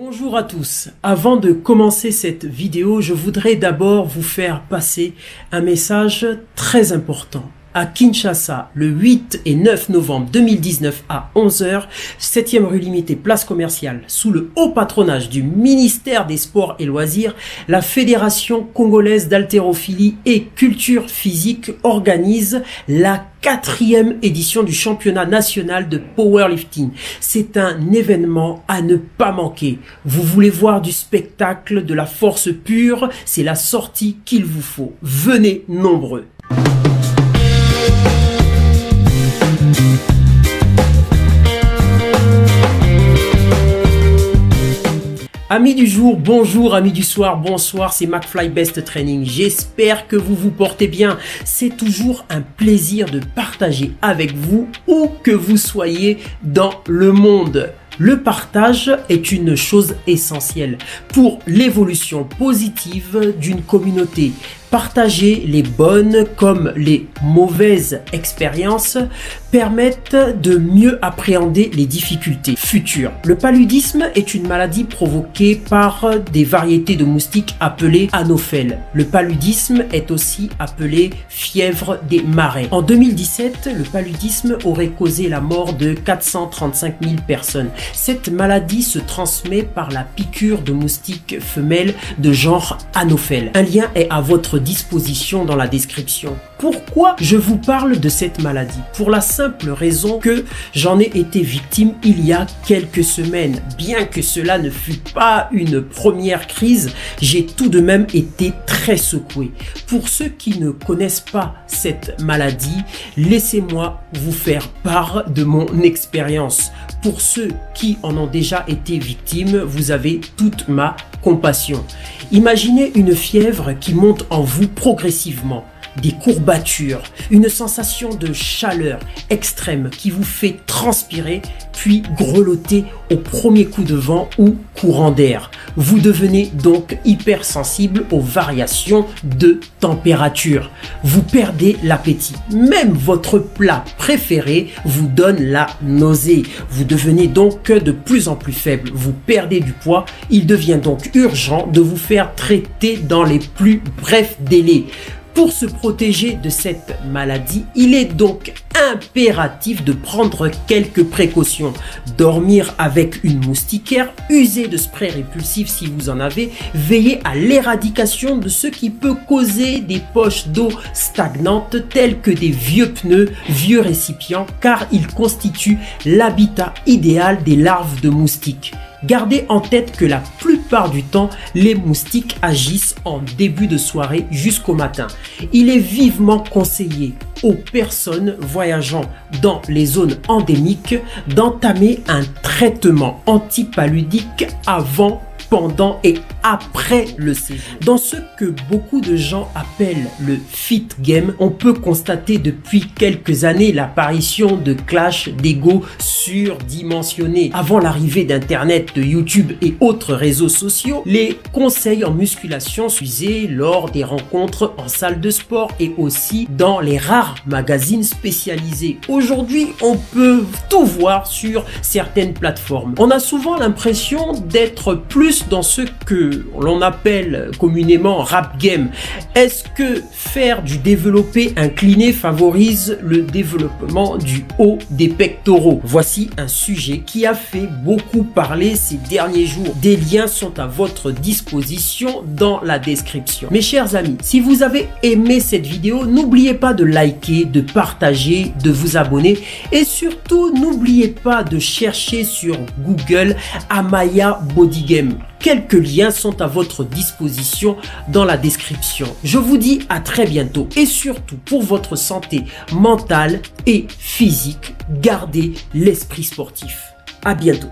Bonjour à tous, avant de commencer cette vidéo, je voudrais d'abord vous faire passer un message très important. À Kinshasa, le 8 et 9 novembre 2019 à 11 h, 7e rue Limitée, place commerciale, sous le haut patronage du ministère des Sports et Loisirs, la Fédération congolaise d'haltérophilie et culture physique organise la 4e édition du championnat national de powerlifting. C'est un événement à ne pas manquer. Vous voulez voir du spectacle, de la force pure, c'est la sortie qu'il vous faut. Venez nombreux. Amis du jour, bonjour, amis du soir, bonsoir, c'est McFly Best Training. J'espère que vous vous portez bien. C'est toujours un plaisir de partager avec vous où que vous soyez dans le monde. Le partage est une chose essentielle pour l'évolution positive d'une communauté. Partager les bonnes comme les mauvaises expériences permettent de mieux appréhender les difficultés futures. Le paludisme est une maladie provoquée par des variétés de moustiques appelées anophèles. Le paludisme est aussi appelé fièvre des marais. En 2017, le paludisme aurait causé la mort de 435 000 personnes. Cette maladie se transmet par la piqûre de moustiques femelles de genre anophèle. Un lien est à votre disposition dans la description. Pourquoi je vous parle de cette maladie? Pour la simple raison que j'en ai été victime il y a quelques semaines. Bien que cela ne fût pas une première crise, j'ai tout de même été très secoué. Pour ceux qui ne connaissent pas cette maladie, laissez-moi vous faire part de mon expérience. Pour ceux qui en ont déjà été victimes, vous avez toute ma compassion. Imaginez une fièvre qui monte en vous progressivement. Des courbatures, une sensation de chaleur extrême qui vous fait transpirer puis grelotter au premier coup de vent ou courant d'air. Vous devenez donc hypersensible aux variations de température. Vous perdez l'appétit. Même votre plat préféré vous donne la nausée. Vous devenez donc de plus en plus faible. Vous perdez du poids. Il devient donc urgent de vous faire traiter dans les plus brefs délais. Pour se protéger de cette maladie, il est donc impératif de prendre quelques précautions. Dormir avec une moustiquaire, user de spray répulsif si vous en avez, veiller à l'éradication de ce qui peut causer des poches d'eau stagnantes telles que des vieux pneus, vieux récipients, car ils constituent l'habitat idéal des larves de moustiques. Gardez en tête que la plupart du temps, les moustiques agissent en début de soirée jusqu'au matin. Il est vivement conseillé aux personnes voyageant dans les zones endémiques d'entamer un traitement antipaludique avant, pendant et après le séjour. Dans ce que beaucoup de gens appellent le fit game, on peut constater depuis quelques années l'apparition de clashs d'ego surdimensionnés. Avant l'arrivée d'internet, de YouTube et autres réseaux sociaux, les conseils en musculation s'usaient lors des rencontres en salle de sport et aussi dans les rares magazines spécialisés. Aujourd'hui, on peut tout voir sur certaines plateformes. On a souvent l'impression d'être plus dans ce que l'on appelle communément rap game. Est-ce que faire du développé incliné favorise le développement du haut des pectoraux? Voici un sujet qui a fait beaucoup parler ces derniers jours. Des liens sont à votre disposition dans la description. Mes chers amis, si vous avez aimé cette vidéo, n'oubliez pas de liker, de partager, de vous abonner et surtout n'oubliez pas de chercher sur Google Amaya Body Game. Quelques liens sont à votre disposition dans la description. Je vous dis à très bientôt et surtout pour votre santé mentale et physique, gardez l'esprit sportif. À bientôt.